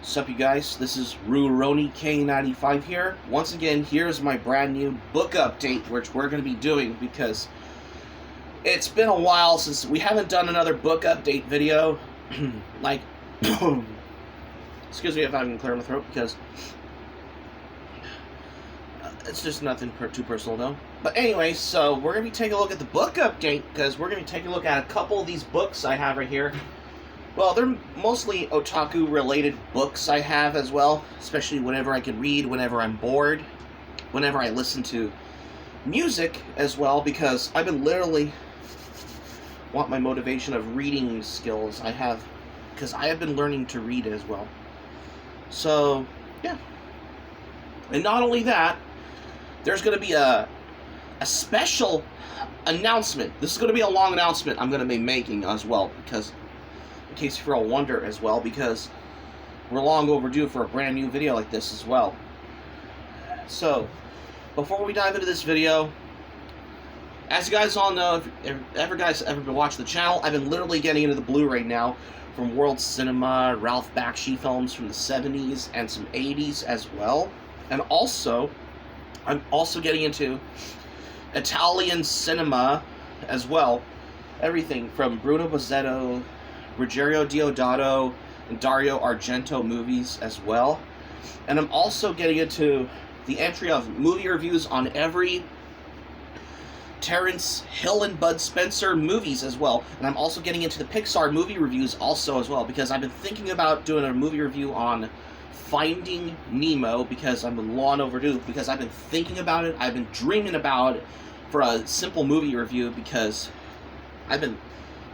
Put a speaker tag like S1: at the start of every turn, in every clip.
S1: What's up, you guys? This is Rurouni K95 here. Once again, here's my brand new book update, which we're going to be doing because it's been a while since we haven't done another book update video. Excuse me if I can clear my throat because it's just nothing too personal, though. But anyway, so we're going to be taking a look at the book update because we're going to be taking a look at a couple of these books I have right here. Well, they're mostly otaku-related books I have as well, especially whenever I can read, whenever I'm bored, whenever I listen to music as well, because I've been literally want my motivation of reading skills I have, because I have been learning to read as well. So, yeah. And not only that, there's going to be a special announcement. This is going to be a long announcement I'm going to be making as well, because in case you're all wonder as well, because we're long overdue for a brand new video like this as well. So, before we dive into this video, as you guys all know, if ever been watching the channel, I've been literally getting into the Blu-ray now from World Cinema, Ralph Bakshi films from the 70s and some 80s as well. And also, I'm also getting into Italian cinema as well. Everything from Bruno Bozzetto, Ruggiero Deodato, and Dario Argento movies as well. And I'm also getting into the entry of movie reviews on every Terrence Hill and Bud Spencer movies as well. And I'm also getting into the Pixar movie reviews also as well, because I've been thinking about doing a movie review on Finding Nemo, because I've been long overdue, because I've been thinking about it, I've been dreaming about it for a simple movie review, because I've been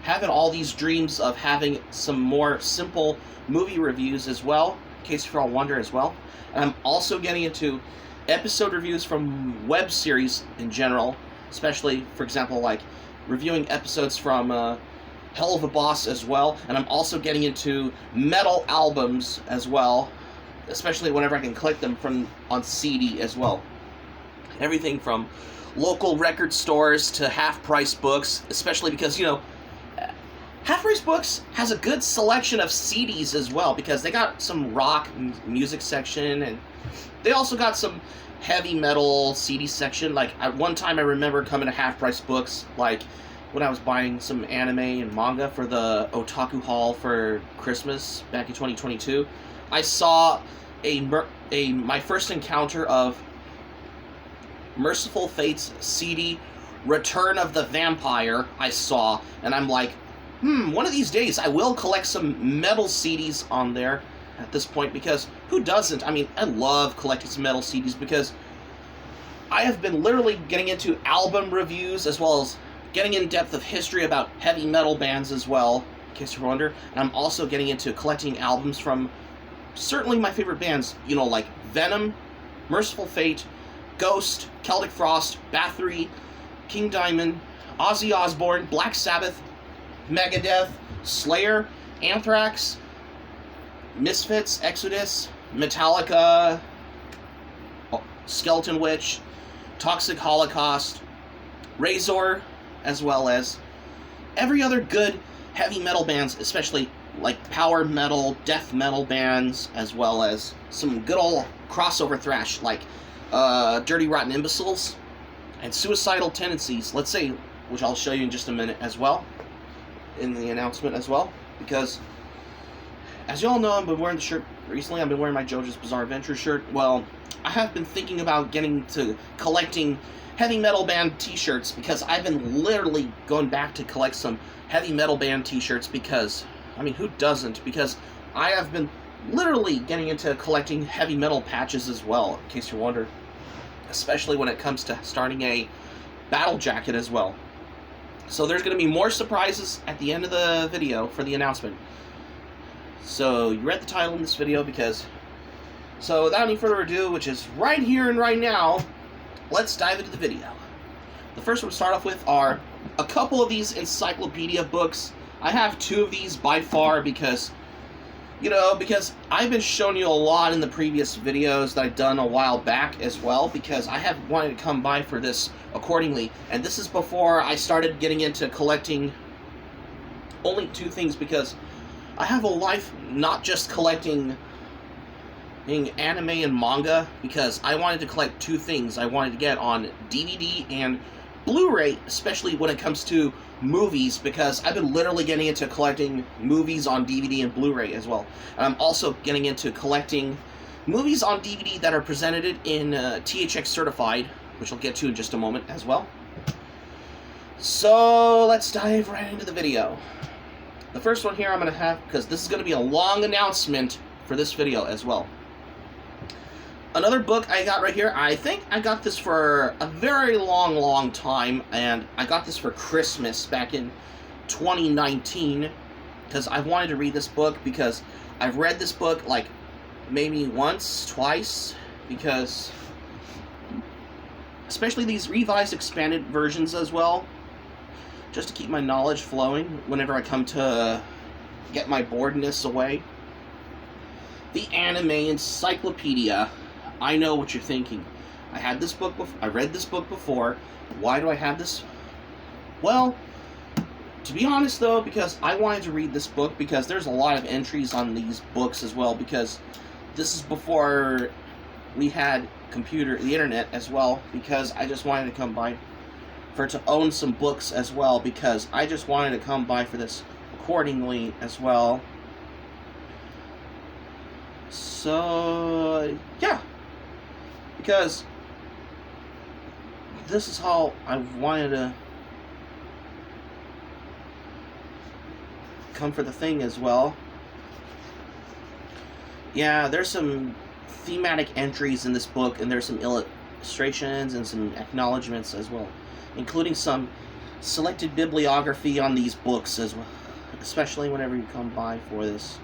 S1: having all these dreams of having some more simple movie reviews as well, in case you're all wondering as well. And I'm also getting into episode reviews from web series in general, especially, for example, like reviewing episodes from Hell of a Boss as well. And I'm also getting into metal albums as well, especially whenever I can collect them on CD as well. Everything from local record stores to half-price books, especially because, you know, Half-Price Books has a good selection of CDs as well, because they got some rock music section, and they also got some heavy metal CD section. Like, at one time I remember coming to Half-Price Books, like, when I was buying some anime and manga for the Otaku Hall for Christmas back in 2022, I saw my first encounter of Merciful Fate's CD, Return of the Vampire, I saw, and I'm like, one of these days I will collect some metal CDs on there at this point, because who doesn't? I mean, I love collecting some metal CDs, because I have been literally getting into album reviews as well as getting in depth of history about heavy metal bands as well, in case you wonder. And I'm also getting into collecting albums from certainly my favorite bands, you know, like Venom, Merciful Fate, Ghost, Celtic Frost, Bathory, King Diamond, Ozzy Osbourne, Black Sabbath, Megadeth, Slayer, Anthrax, Misfits, Exodus, Metallica, Skeleton Witch, Toxic Holocaust, Razor, as well as every other good heavy metal bands, especially like power metal, death metal bands, as well as some good old crossover thrash like Dirty Rotten Imbeciles and Suicidal Tendencies, let's say, which I'll show you in just a minute as well, in the announcement as well, because as you all know, I've been wearing the shirt recently. I've been wearing my JoJo's Bizarre Adventure shirt. Well, I have been thinking about getting to collecting heavy metal band t-shirts, because I've been literally going back to collect some heavy metal band t-shirts, because, I mean, who doesn't? Because I have been literally getting into collecting heavy metal patches as well, in case you wonder, especially when it comes to starting a battle jacket as well. So there's going to be more surprises at the end of the video for the announcement. So you read the title in this video, because... So without any further ado, which is right here and right now, let's dive into the video. The first one to start off with are a couple of these encyclopedia books. I have two of these by far, because, you know, because I've been showing you a lot in the previous videos that I've done a while back as well, because I have wanted to come by for this accordingly. And this is before I started getting into collecting only two things, because I have a life not just collecting being anime and manga, because I wanted to collect two things. I wanted to get on DVD and Blu-ray, especially when it comes to movies, because I've been literally getting into collecting movies on DVD and Blu-ray as well. And I'm also getting into collecting movies on DVD that are presented in THX certified, which I'll get to in just a moment as well. So let's dive right into the video. The first one here I'm going to have, because this is going to be a long announcement for this video as well. Another book I got right here, I think I got this for a very long time, and I got this for Christmas back in 2019, because I wanted to read this book, because I've read this book like maybe once, twice, because especially these revised expanded versions as well, just to keep my knowledge flowing whenever I come to get my boredness away. The Anime Encyclopedia. I know what you're thinking. I had this book before. I read this book before. Why do I have this? Well, to be honest though, because I wanted to read this book, because there's a lot of entries on these books as well, because this is before we had the internet as well, because I just wanted to come by to own some books as well, because I just wanted to come by for this accordingly as well. So, yeah. Because this is how I wanted to come for the thing as well. Yeah, there's some thematic entries in this book, and there's some illustrations and some acknowledgments as well, including some selected bibliography on these books as well, especially whenever you come by for this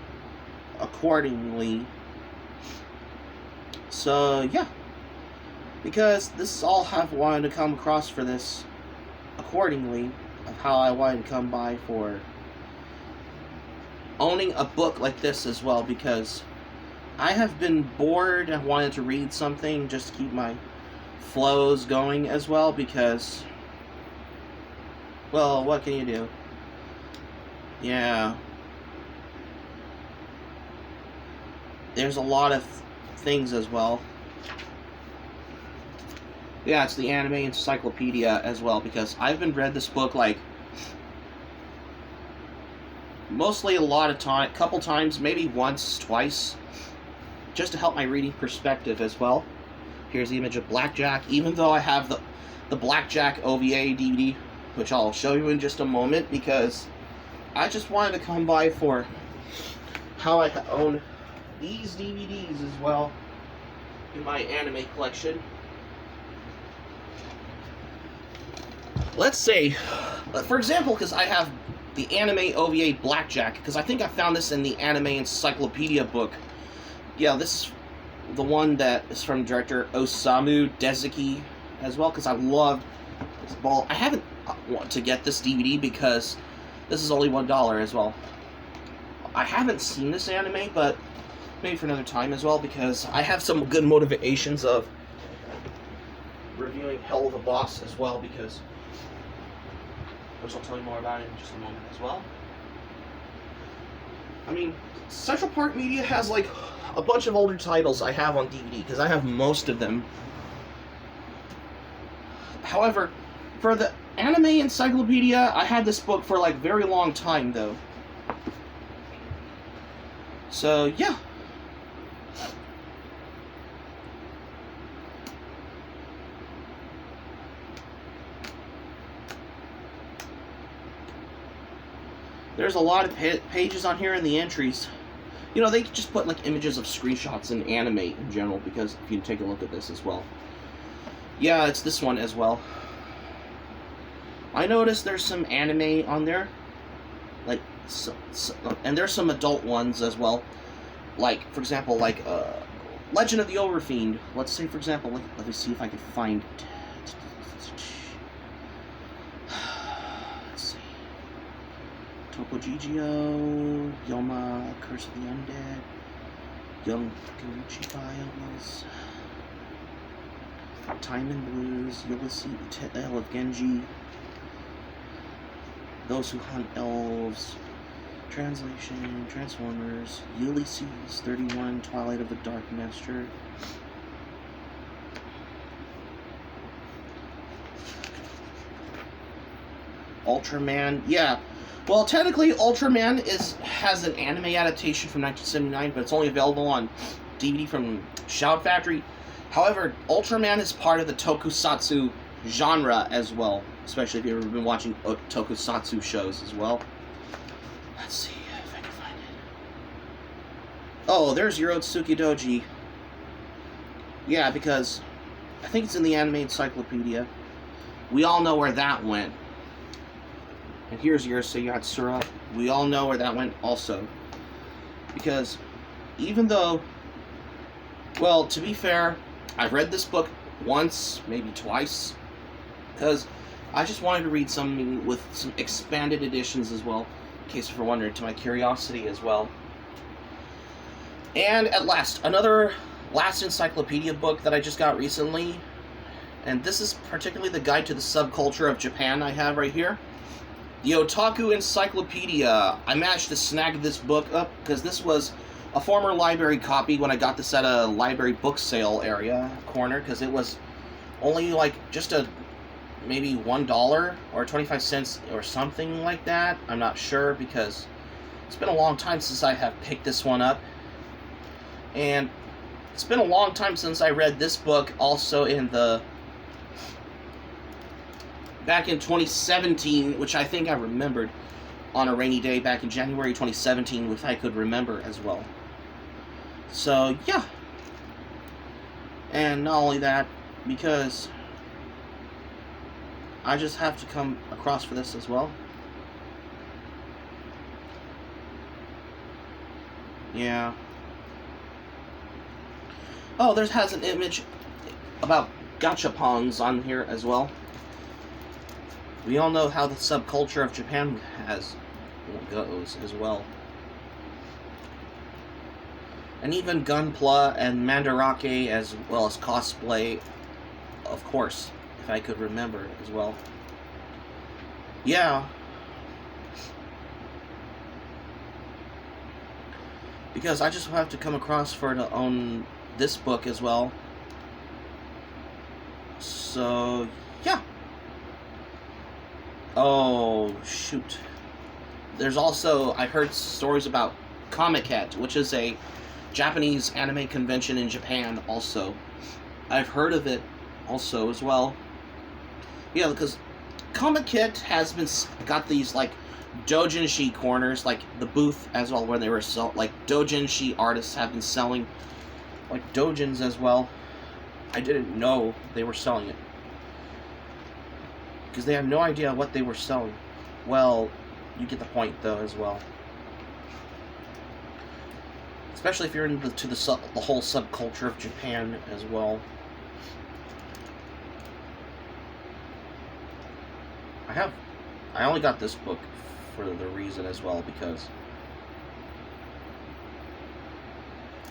S1: accordingly. So, yeah. Because this is all I've wanted to come across for this accordingly, of how I wanted to come by for owning a book like this as well, because I have been bored and wanted to read something just to keep my flows going as well, because, well, what can you do? Yeah. There's a lot of things as well. Yeah, it's the Anime Encyclopedia as well, because I've been read this book like mostly couple times, maybe once, twice, just to help my reading perspective as well. Here's the image of Blackjack, even though I have the Blackjack OVA DVD, which I'll show you in just a moment, because I just wanted to come by for how I own these DVDs as well in my anime collection. Let's say, for example, because I have the Anime OVA Blackjack, because I think I found this in the Anime Encyclopedia book. Yeah, this is the one that is from director Osamu Dezaki as well, because I love this ball. I haven't want to get this DVD because this is only $1 as well. I haven't seen this anime, but maybe for another time as well, because I have some good motivations of reviewing Hell of a Boss as well, because, which I'll tell you more about in just a moment as well. I mean, Central Park Media has like a bunch of older titles I have on DVD, because I have most of them. However, for the Anime Encyclopedia, I had this book for like a very long time though. So, yeah. There's a lot of pages on here in the entries. You know, they just put like images of screenshots in anime in general, because if you take a look at this as well. Yeah, it's this one as well. I noticed there's some anime on there. Like, and there's some adult ones as well. Like, for example, like Legend of the Overfiend. Let's say, for example, let me see if I can find it. Let's see. Tokujigyo, Yoma, Curse of the Undead, Young Kanuchi Files, Time and Blues, Ulysses, Tale of Genji, Those Who Hunt Elves, Translation, Transformers, Ulysses 31, Twilight of the Dark Master. Ultraman, yeah. Well, technically, Ultraman has an anime adaptation from 1979, but it's only available on DVD from Shout Factory. However, Ultraman is part of the tokusatsu genre as well, especially if you've ever been watching tokusatsu shows as well. Let's see if I can find it. Oh, there's Yorotsuki Doji. Yeah, because I think it's in the anime encyclopedia. We all know where that went. And here's Yursei Yatsura. We all know where that went also. Because even though, well, to be fair, I've read this book once, maybe twice, because I just wanted to read something with some expanded editions as well, in case you're wondering, to my curiosity as well. And at last, another last encyclopedia book that I just got recently, and this is particularly the guide to the subculture of Japan I have right here. The Otaku Encyclopedia. I managed to snag this book up because this was a former library copy when I got this at a library book sale area corner, because it was only like just maybe $1 or 25 cents or something like that. I'm not sure, because it's been a long time since I have picked this one up, and it's been a long time since I read this book also back in 2017, which I think I remembered on a rainy day back in January 2017, if I could remember as well. So, yeah. And not only that, because I just have to come across for this as well. Yeah. Oh, has an image about gachapongs on here as well. We all know how the subculture of Japan goes as well. And even Gunpla and Mandarake, as well as cosplay, of course, if I could remember as well. Yeah. Because I just have to come across for to own this book as well. So, yeah. Oh, shoot. There's also, I heard stories about Comiket, which is a Japanese anime convention in Japan also. I've heard of it also as well. Yeah, because Comiket has got these, like, doujinshi corners, like the booth as well, where they were like doujinshi artists have been selling, like, doujins as well. I didn't know they were selling it, because they have no idea what they were selling. Well, you get the point, though, as well. Especially if you're into the whole subculture of Japan as well. I only got this book for the reason as well, because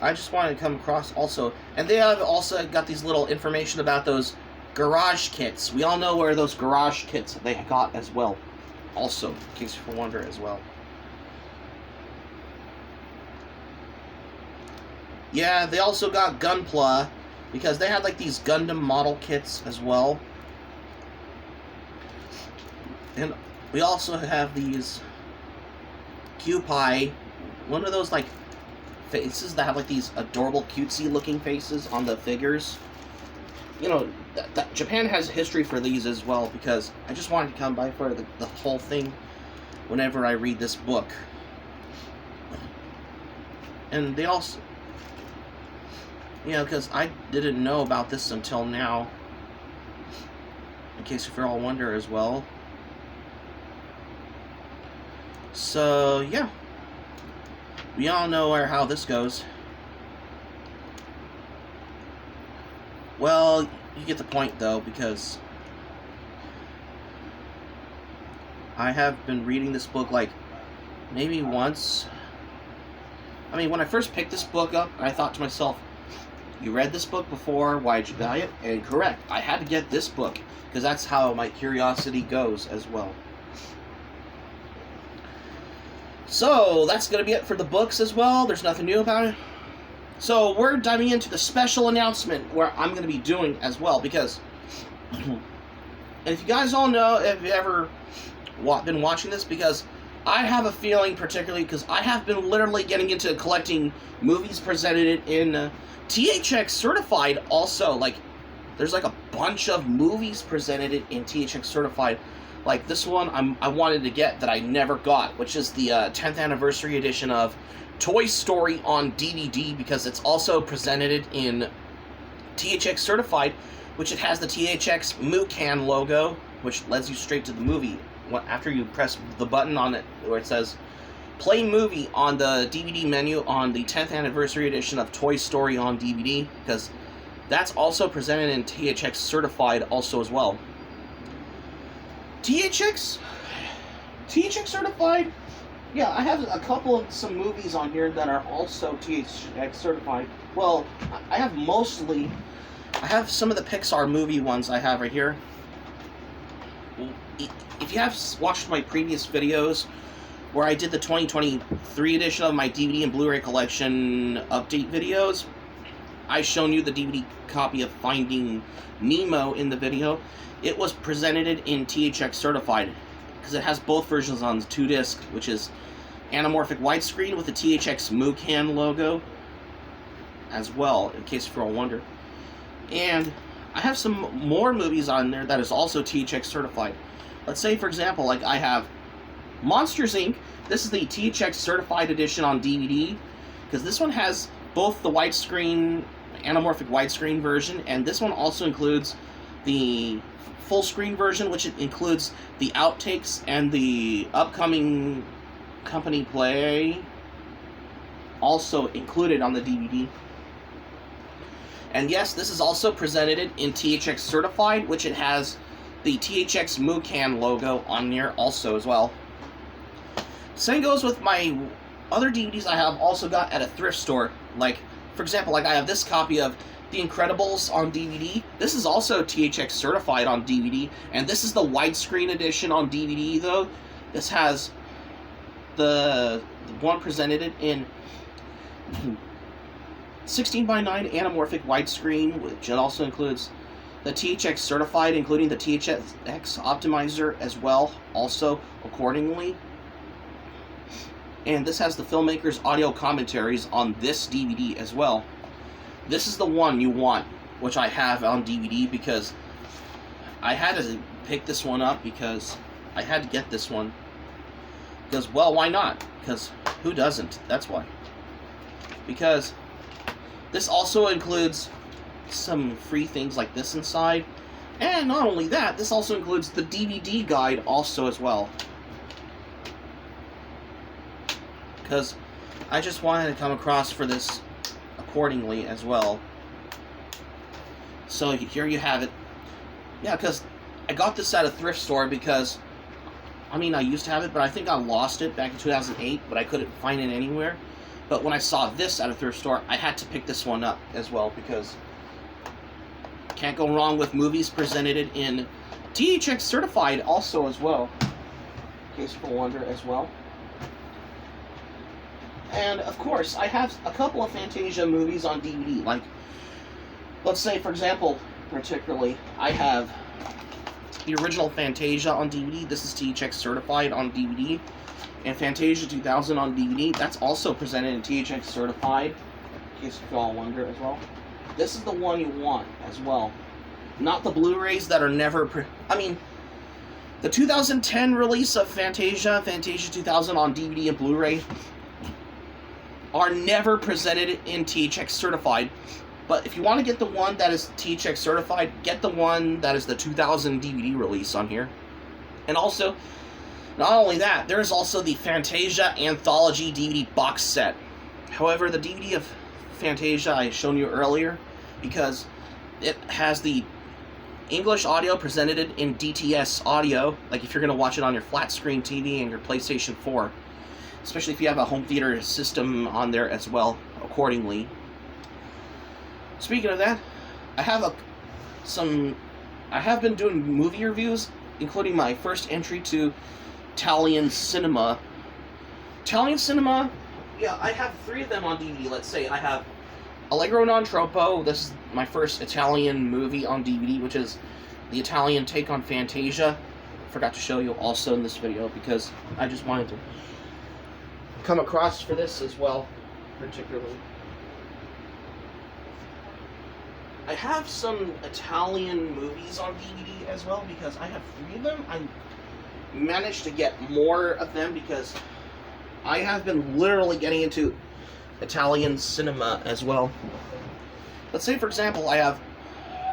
S1: I just wanted to come across also. And they have also got these little information about those garage kits. We all know where those garage kits they got as well, also, in case you wonder as well. Yeah, they also got Gunpla, because they had like these Gundam model kits as well. And we also have these Kewpie, one of those like faces that have like these adorable cutesy looking faces on the figures. You know, that Japan has history for these as well, because I just wanted to come by for the whole thing whenever I read this book. And they also, you know, because I didn't know about this until now, in case if you're all wonder as well. So, yeah. We all know how this goes. Well, you get the point, though, because I have been reading this book, like, maybe once. I mean, when I first picked this book up, I thought to myself, you read this book before, why'd you buy it? And correct, I had to get this book, because that's how my curiosity goes as well. So that's going to be it for the books as well. There's nothing new about it. So we're diving into the special announcement where I'm going to be doing as well, because and if you guys all know, if you ever been watching this, because I have a feeling, particularly because I have been literally getting into collecting movies presented in THX Certified also. Like, there's like a bunch of movies presented in THX Certified. Like this one I wanted to get that I never got, which is the 10th anniversary edition of Toy Story on DVD, because it's also presented in THX Certified, which it has the THX Mucan logo, which leads you straight to the movie after you press the button on it where it says play movie on the DVD menu on the 10th anniversary edition of Toy Story on DVD, because that's also presented in THX Certified also as well. THX Certified, yeah, I have a couple of some movies on here that are also THX Certified. Well, I have some of the Pixar movie ones I have right here. If you have watched my previous videos where I did the 2023 edition of my DVD and Blu-ray collection update videos, I've shown you the DVD copy of Finding Nemo in the video. It was presented in THX Certified because it has both versions on 2-disc, which is anamorphic widescreen with the THX Mucan logo as well, in case you're all wonder. And I have some more movies on there that is also THX Certified. Let's say, for example, like I have Monsters, Inc. This is the THX Certified edition on DVD, because this one has both the widescreen, anamorphic widescreen version, and this one also includes the full screen version, which includes the outtakes and the upcoming company play also included on the DVD. And yes, this is also presented in THX Certified, which it has the THX Mucan logo on here also as well. Same goes with my other DVDs I have also got at a thrift store. Like, for example, like I have this copy of The Incredibles on DVD. This is also THX Certified on DVD, and this is the widescreen edition on DVD though. This has the one presented in 16:9 anamorphic widescreen, which it also includes the THX Certified, including the THX optimizer as well, also accordingly. And this has the filmmaker's audio commentaries on this DVD as well. This is the one you want, which I have on DVD, because I had to pick this one up because I had to get this one. Because, well, why not? Because who doesn't? That's why. Because this also includes some free things like this inside. And not only that, this also includes the DVD guide also as well. Because I just wanted to come across for this accordingly as well. So here you have it. Yeah, because I got this at a thrift store because, I mean, I used to have it, but I think I lost it back in 2008, but I couldn't find it anywhere. But when I saw this at a thrift store, I had to pick this one up as well, because can't go wrong with movies presented in THX Certified also as well, in case people wonder as well. And, of course, I have a couple of Fantasia movies on DVD. Like, let's say, for example, particularly, I have the original Fantasia on DVD. This is THX Certified on DVD. And Fantasia 2000 on DVD. That's also presented in THX Certified, in case you all wonder as well. This is the one you want as well. Not the Blu-rays that are never... I mean, the 2010 release of Fantasia 2000 on DVD and Blu-ray are never presented in THX Certified. But if you want to get the one that is THX Certified, get the one that is the 2000 DVD release on here. And also, not only that, there is also the Fantasia Anthology DVD box set. However, the DVD of Fantasia I shown you earlier, because it has the English audio presented in DTS audio, like if you're going to watch it on your flat screen TV and your PlayStation 4. Especially if you have a home theater system on there as well, accordingly. Speaking of that, I have been doing movie reviews, including my first entry to Italian cinema Italian cinema, yeah, I have 3 of them on DVD, let's say. I have Allegro non troppo. This is my first Italian movie on DVD, which is the Italian take on Fantasia. Forgot to show you also in this video because I just wanted to come across for this as well, particularly. I have some Italian movies on DVD as well because I have 3 of them. I managed to get more of them because I have been literally getting into Italian cinema as well. Let's say, for example, I have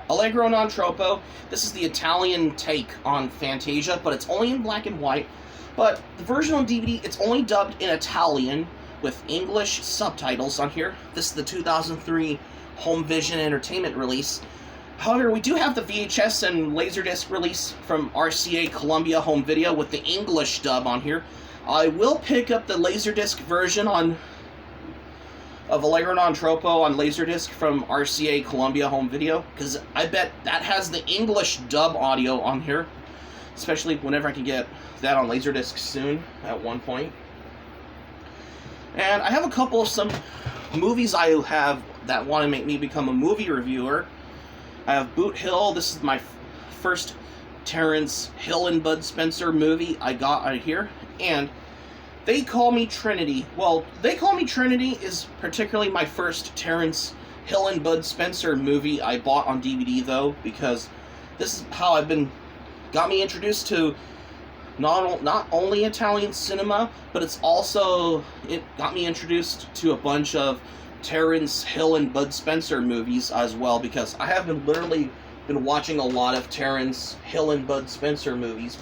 S1: Allegro non troppo. This is the Italian take on Fantasia, but it's only in black and white. But the version on DVD, it's only dubbed in Italian with English subtitles on here. This is the 2003 Home Vision Entertainment release. However, we do have the VHS and Laserdisc release from RCA Columbia Home Video with the English dub on here. I will pick up the Laserdisc version of Allegro non troppo on Laserdisc from RCA Columbia Home Video, because I bet that has the English dub audio on here, especially whenever I can get that on Laserdisc soon at one point. And I have a couple of some movies I have that want to make me become a movie reviewer. I have Boot Hill. This is my first Terrence Hill and Bud Spencer movie I got out here. And They Call Me Trinity. Well, They Call Me Trinity is particularly my first Terrence Hill and Bud Spencer movie I bought on DVD, though, because this is how got me introduced to not only Italian cinema, but it got me introduced to a bunch of Terrence Hill and Bud Spencer movies as well, because I have literally been watching a lot of Terrence Hill and Bud Spencer movies,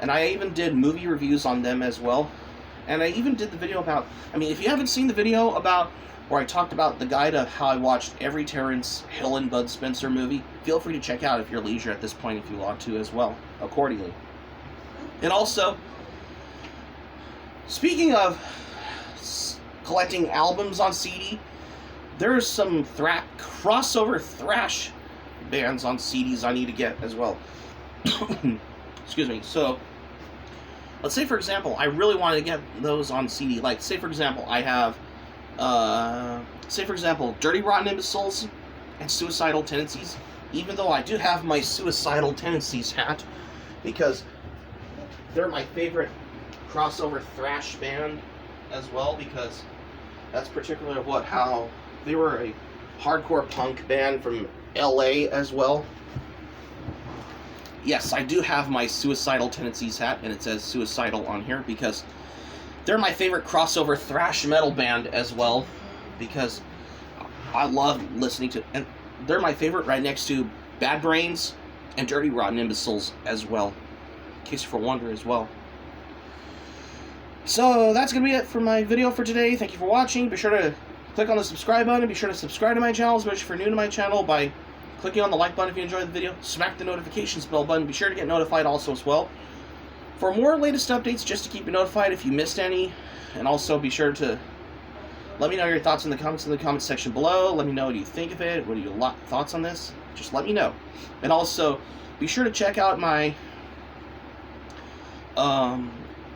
S1: and I even did movie reviews on them as well. And I even did the video about, if you haven't seen the video about where I talked about the guide of how I watched every Terrence Hill and Bud Spencer movie, feel free to check out if you're leisure at this point if you want to as well, accordingly. And also, speaking of collecting albums on CD, there's some crossover thrash bands on CDs I need to get as well. Excuse me. So, let's say, for example, I really wanted to get those on CD. Like, say, for example, I have, Dirty Rotten Imbeciles and Suicidal Tendencies. Even though I do have my Suicidal Tendencies hat, because they're my favorite crossover thrash band as well, because that's particularly how they were a hardcore punk band from LA as well. Yes, I do have my Suicidal Tendencies hat, and it says Suicidal on here, because they're my favorite crossover thrash metal band as well, because I love listening to, and they're my favorite right next to Bad Brains and Dirty Rotten Imbeciles as well, in case you're wondering as well. So, that's going to be it for my video for today. Thank you for watching. Be sure to click on the subscribe button. Be sure to subscribe to my channel, especially if you're new to my channel, by clicking on the like button if you enjoyed the video. Smack the notifications bell button. Be sure to get notified also as well for more latest updates, just to keep you notified if you missed any. And also be sure to let me know your thoughts in the comments section below. Let me know what you think of it. What are your thoughts on this? Just let me know. And also, be sure to check out my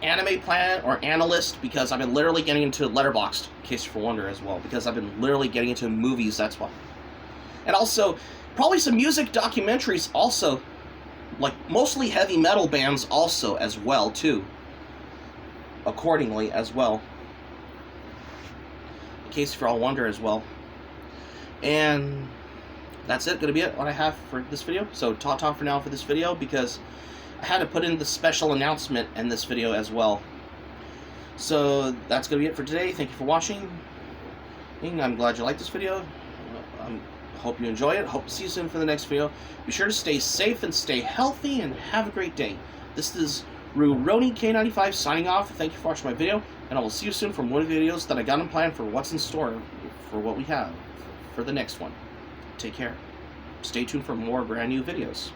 S1: anime plan or analyst, because I've been literally getting into Letterboxd, in case you're wondering as well, because I've been literally getting into movies, that's why. And also, probably some music documentaries also, like mostly heavy metal bands also as well, too. Accordingly as well. In case you're all wondering as well. And that's it, gonna be it, what I have for this video. So, ta-ta for now for this video, because I had to put in the special announcement in this video as well. So, that's gonna be it for today. Thank you for watching. And I'm glad you liked this video. Hope you enjoy it. Hope to see you soon for the next video. Be sure to stay safe and stay healthy, and have a great day. This is Roni K95 signing off. Thank you for watching my video, and I will see you soon for more videos that I got in plan for what's in store for what we have for the next one. Take care. Stay tuned for more brand new videos.